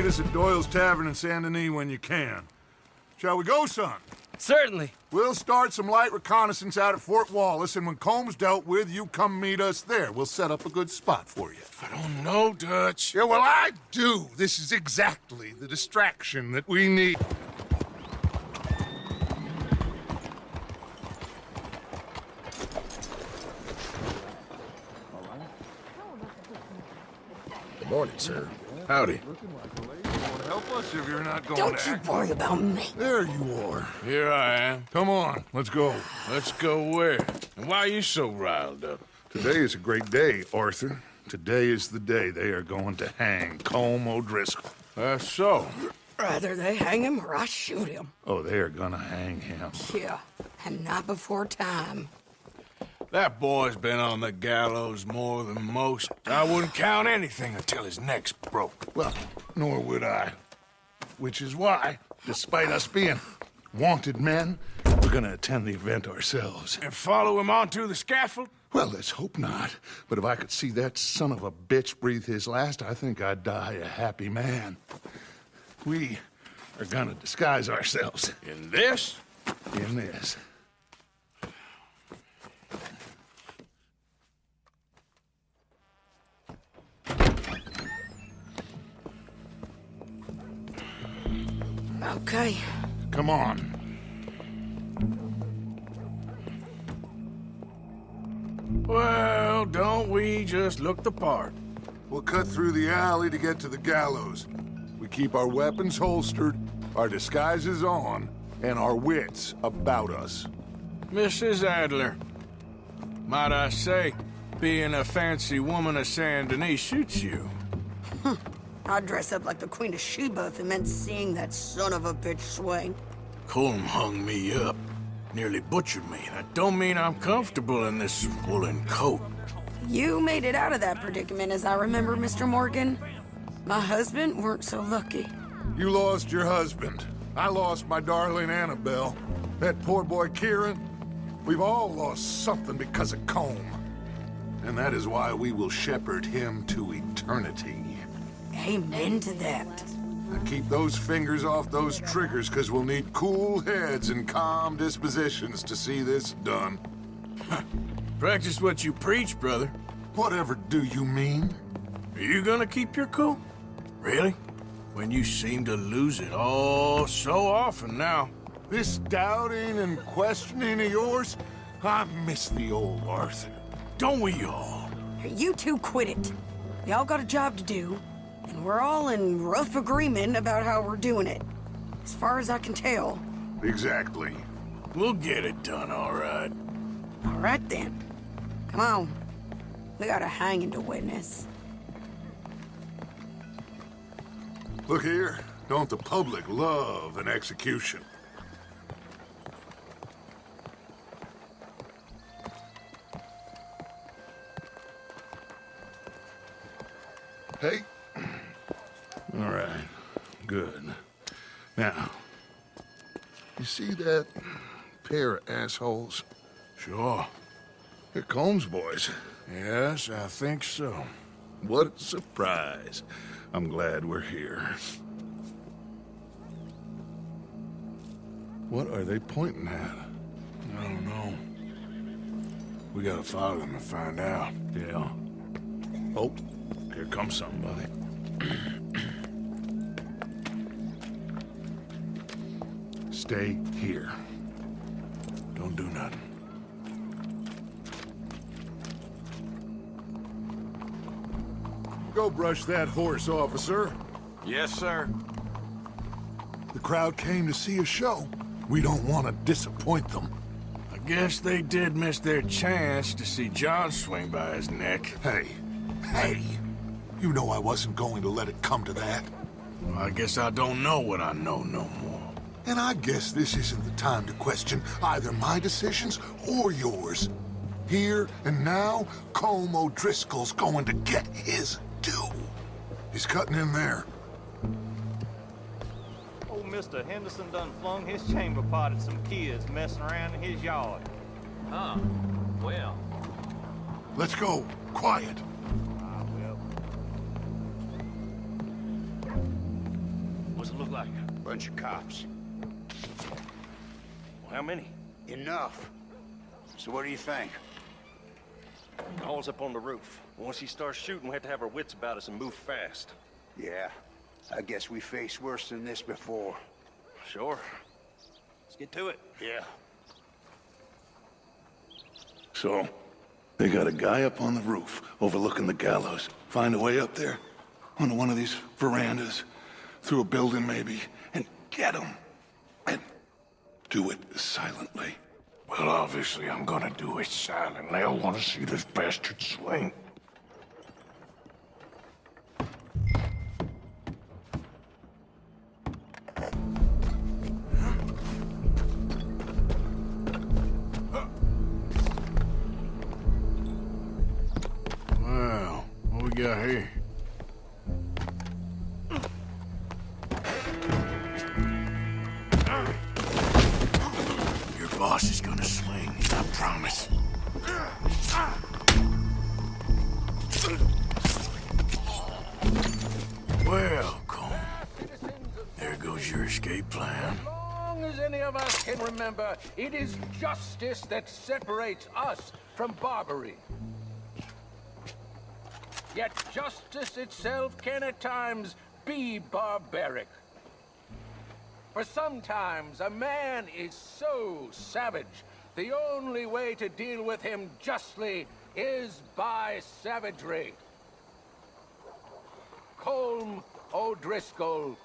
Meet us at Doyle's Tavern in Saint Denis when you can. Shall we go, son? Certainly. We'll start some light reconnaissance out at Fort Wallace, and when Colm's dealt with, you come meet us there. We'll set up a good spot for you. I don't know, Dutch. Yeah, well, I do. This is exactly the distraction that we need. Good morning, sir. Howdy. Help us if you're not going Don't to you act. worry about me. There you are. Here I am. Come on, let's go. Let's go where? And why are you so riled up? Today is a great day, Arthur. Today is the day they are going to hang Colm O'Driscoll. That's so. Rather they hang him or I shoot him. Oh, they are gonna hang him. Yeah, and not before time. That boy's been on the gallows more than most. I wouldn't count anything until his neck's broke. Well, nor would I. Which is why, despite us being wanted men, we're gonna attend the event ourselves. And follow him onto the scaffold? Well, let's hope not. But if I could see that son of a bitch breathe his last, I think I'd die a happy man. We are gonna disguise ourselves In this? in this. Okay. Come on. Well, don't we just look the part? We'll cut through the alley to get to the gallows. We keep our weapons holstered, our disguises on, and our wits about us. Mrs. Adler, might I say, being a fancy woman of Saint Denis suits you. I'd dress up like the Queen of Sheba if it meant seeing that son of a bitch swing. Colm hung me up, nearly butchered me. That don't mean I'm comfortable in this woolen coat. You made it out of that predicament, as I remember, Mr. Morgan. My husband weren't so lucky. You lost your husband. I lost my darling Annabelle. That poor boy Kieran. We've all lost something because of Colm. And that is why we will shepherd him to eternity. Amen to that. Now keep those fingers off those triggers, because we'll need cool heads and calm dispositions to see this done. Practice what you preach, brother. Whatever do you mean? Are you gonna keep your cool? Really? When you seem to lose it all so often now. This doubting and questioning of yours, I miss the old Arthur. Don't we all? You two quit it. Y'all got a job to do, and we're all in rough agreement about how we're doing it. As far as I can tell. Exactly. We'll get it done, all right. All right, then. Come on. We got a hanging to witness. Look here, don't the public love an execution? Hey. All right, good. Now, you see that pair of assholes? Sure. They're Colm's boys. Yes, I think so. What a surprise. I'm glad we're here. What are they pointing at? I don't know. We gotta follow them and find out. Yeah. Oh, here comes somebody. Stay here. Don't do nothing. Go brush that horse, officer. Yes, sir. The crowd came to see a show. We don't want to disappoint them. I guess they did miss their chance to see John swing by his neck. Hey, hey, you know I wasn't going to let it come to that. Well, I guess I don't know what I know no more. And I guess this isn't the time to question either my decisions or yours. Here and now, Colm O'Driscoll's going to get his due. He's cutting in there. Old Mr. Henderson done flung his chamber pot at some kids messing around in his yard. Huh. Well. Let's go. Quiet. Ah, well. What's it look like? Bunch of cops. Well, how many? Enough. So what do you think? All's up on the roof. Once he starts shooting, we have to have our wits about us and move fast. Yeah, I guess we faced worse than this before. Sure. Let's get to it. Yeah. So, they got a guy up on the roof overlooking the gallows. Find a way up there, onto one of these verandas, through a building maybe, and get him. And do it silently. Well, obviously, I'm gonna do it silently. I want to see this bastard swing. Well, what we got here? Your boss is gonna swing, I promise. Well, Colm, there goes your escape plan. As long as any of us can remember, it is justice that separates us from barbary. Yet justice itself can at times be barbaric. For sometimes a man is so savage, the only way to deal with him justly is by savagery. Colm O'Driscoll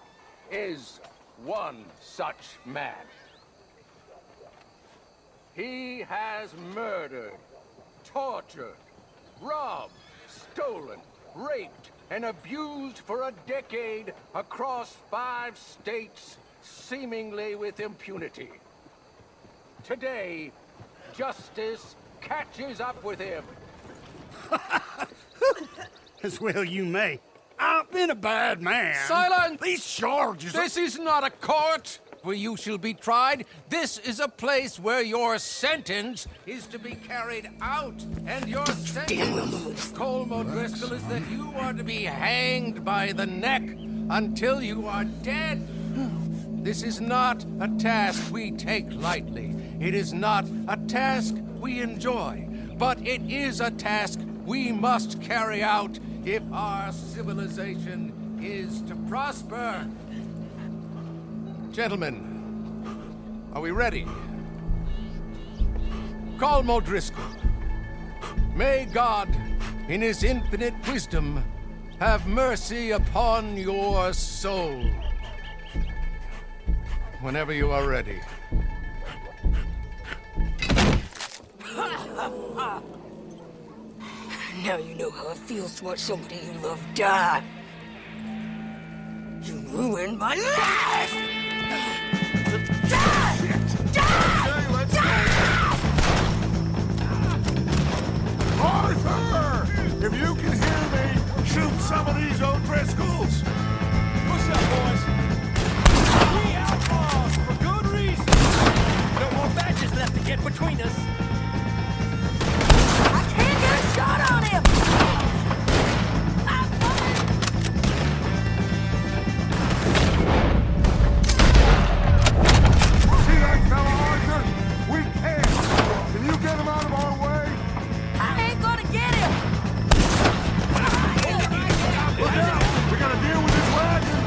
is one such man. He has murdered, tortured, robbed, stolen, raped, and abused for a decade across 5 states, seemingly with impunity. Today, justice catches up with him. As well you may. I've been a bad man. Silence! These charges This is not a court where you shall be tried. This is a place where your sentence is to be carried out. And your sentence, Colm O'Driscoll, is that you are to be hanged by the neck until you are dead. This is not a task we take lightly. It is not a task we enjoy. But it is a task we must carry out if our civilization is to prosper. Gentlemen, are we ready? Colm O'Driscoll, may God, in his infinite wisdom, have mercy upon your soul. Whenever you are ready. Now you know how it feels to watch somebody you love die. You ruined my life! Die! Die! Die! Arthur! If you can hear me, shoot some of these O'Driscolls! What's up, boys? We outlaws for good reason. No more badges left to get between us. I can't get a shot on him! I'm coming! See that fella, Arthur? We can't! Can you get him out of our way? I ain't gonna get him! Look out! We gotta deal with this wagon!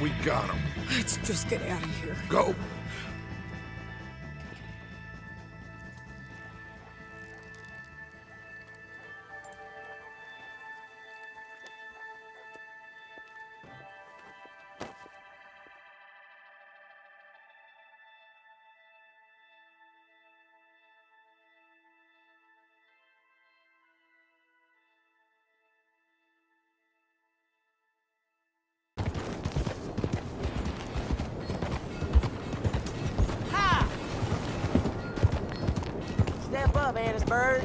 We got him. Let's just get out of here. Go. Ramp up, Annisburg.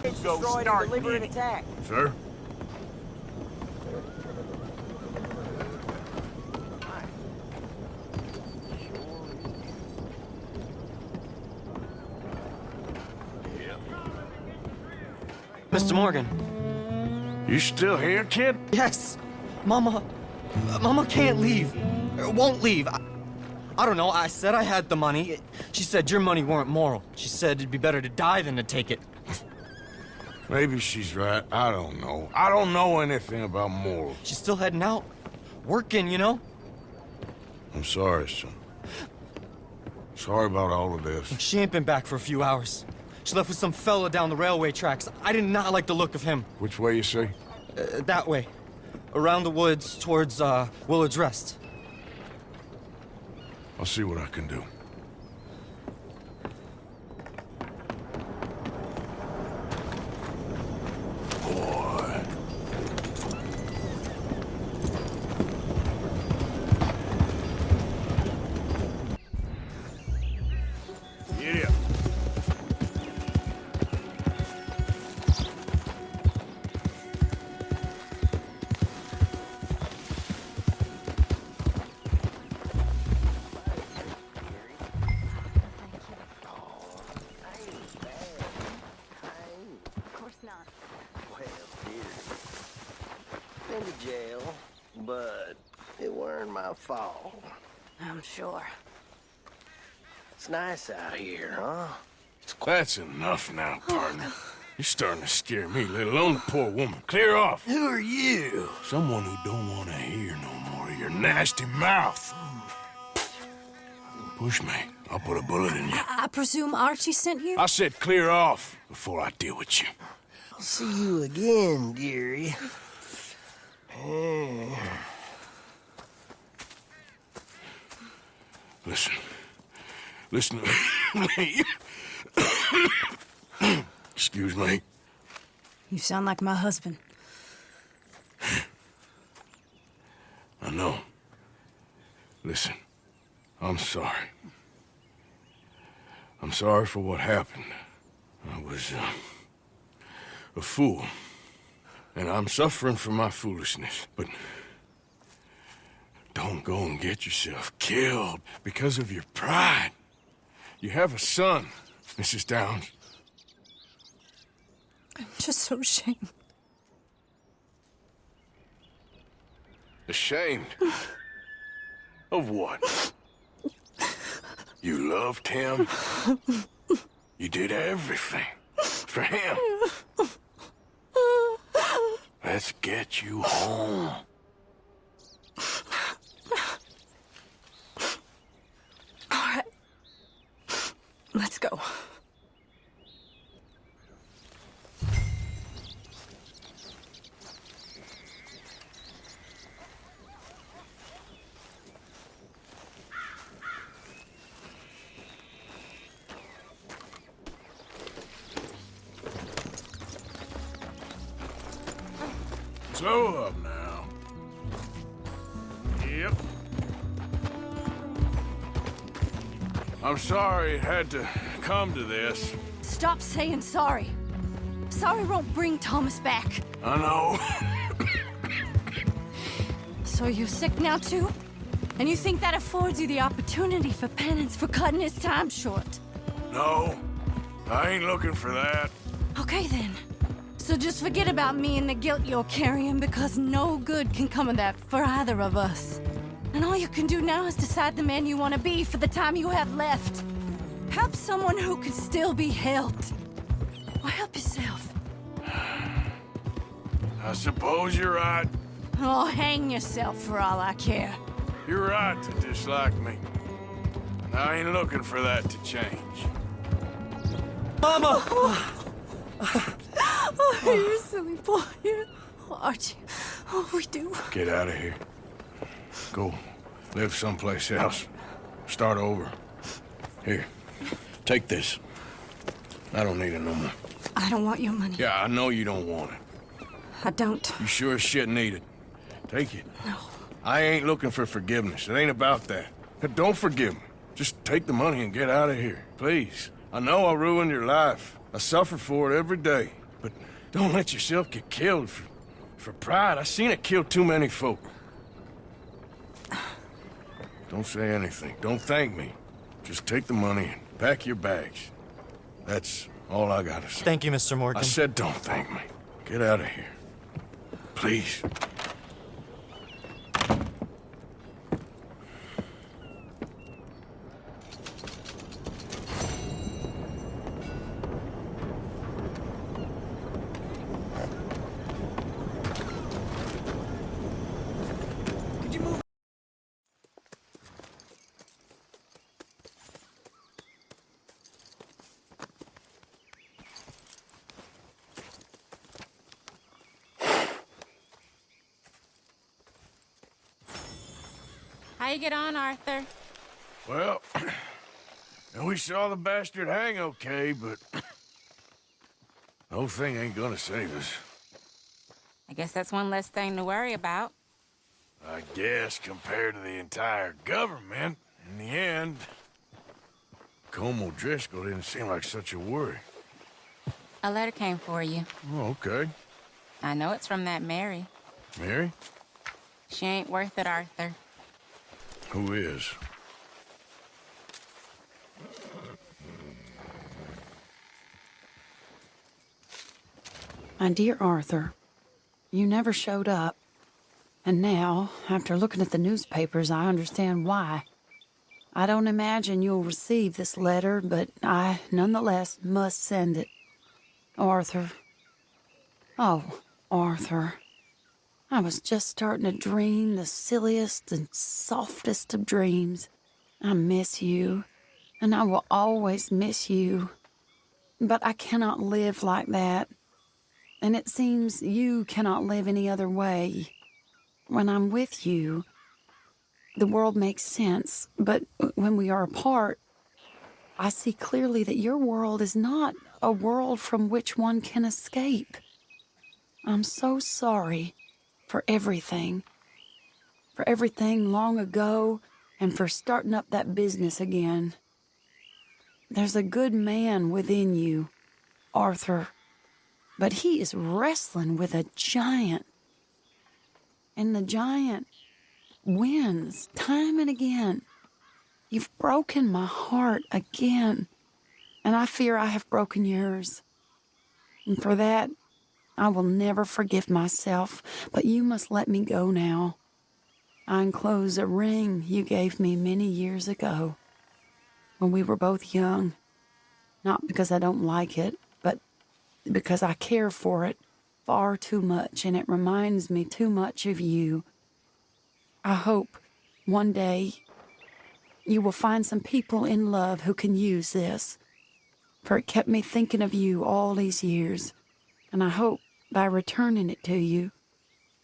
It's destroyed a deliberate attack. Sir? Mr. Morgan. You still here, kid? Yes. Mama can't leave. Won't leave. I don't know. I said I had the money. She said your money weren't moral. She said it'd be better to die than to take it. Maybe she's right. I don't know. I don't know anything about morals. She's still heading out. Working, you know? I'm sorry, son. Sorry about all of this. She ain't been back for a few hours. She left with some fella down the railway tracks. I did not like the look of him. Which way you say? That way. Around the woods towards, Willard's Rest. I'll see what I can do. Boy. Get up. Been to jail, but it weren't my fault. I'm sure. It's nice out here, huh? That's enough now, partner. You're starting to scare me, let alone the poor woman. Clear off. Who are you? Someone who don't want to hear no more of your nasty mouth. Push me. I'll put a bullet in you. I presume Archie sent you? I said clear off before I deal with you. I'll see you again, dearie. Listen to me. Excuse me. You sound like my husband. I know. Listen, I'm sorry. I'm sorry for what happened. I was a fool. And I'm suffering for my foolishness. But don't go and get yourself killed because of your pride. You have a son, Mrs. Downs. I'm just so ashamed. Ashamed? Of what? You loved him? You did everything for him. Let's get you home. All right. Let's go. Slow up now. Yep. I'm sorry it had to come to this. Stop saying sorry. Sorry won't bring Thomas back. I know. So you're sick now too? And you think that affords you the opportunity for penance for cutting his time short? No, I ain't looking for that. Okay then. So just forget about me and the guilt you're carrying, because no good can come of that for either of us. And all you can do now is decide the man you want to be for the time you have left. Help someone who can still be helped. Or help yourself. I suppose you're right. Oh, hang yourself for all I care. You're right to dislike me. I ain't looking for that to change. Mama! Oh, you're a silly boy. Oh, Archie. Oh, we do. Get out of here. Go live someplace else. Start over. Here, take this. I don't need it no more. I don't want your money. Yeah, I know you don't want it. I don't. You sure as shit need it. Take it. No. I ain't looking for forgiveness. It ain't about that. But don't forgive me. Just take the money and get out of here, please. I know I ruined your life. I suffer for it every day. But don't let yourself get killed for pride. I seen it kill too many folk. Don't say anything. Don't thank me. Just take the money and pack your bags. That's all I gotta say. Thank you, Mr. Morgan. I said don't thank me. Get out of here. Please. How you get on, Arthur? Well, we saw the bastard hang okay, but the whole thing ain't gonna save us. I guess that's one less thing to worry about. I guess compared to the entire government, in the end, Colm O'Driscoll didn't seem like such a worry. A letter came for you. Oh, okay. I know it's from that Mary. Mary? She ain't worth it, Arthur. Who is? My dear Arthur, you never showed up. And now, after looking at the newspapers, I understand why. I don't imagine you'll receive this letter, but I, nonetheless, must send it. Arthur. Oh, Arthur. I was just starting to dream the silliest and softest of dreams. I miss you, and I will always miss you. But I cannot live like that. And it seems you cannot live any other way. When I'm with you, the world makes sense. But when we are apart, I see clearly that your world is not a world from which one can escape. I'm so sorry. For everything long ago, and for starting up that business again. There's a good man within you, Arthur, but he is wrestling with a giant. And the giant wins time and again. You've broken my heart again, and I fear I have broken yours. And for that, I will never forgive myself, but you must let me go now. I enclose a ring you gave me many years ago, when we were both young. Not because I don't like it, but because I care for it far too much, and it reminds me too much of you. I hope one day you will find some people in love who can use this, for it kept me thinking of you all these years, and I hope by returning it to you,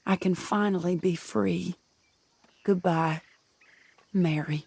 I can finally be free. Goodbye, Mary.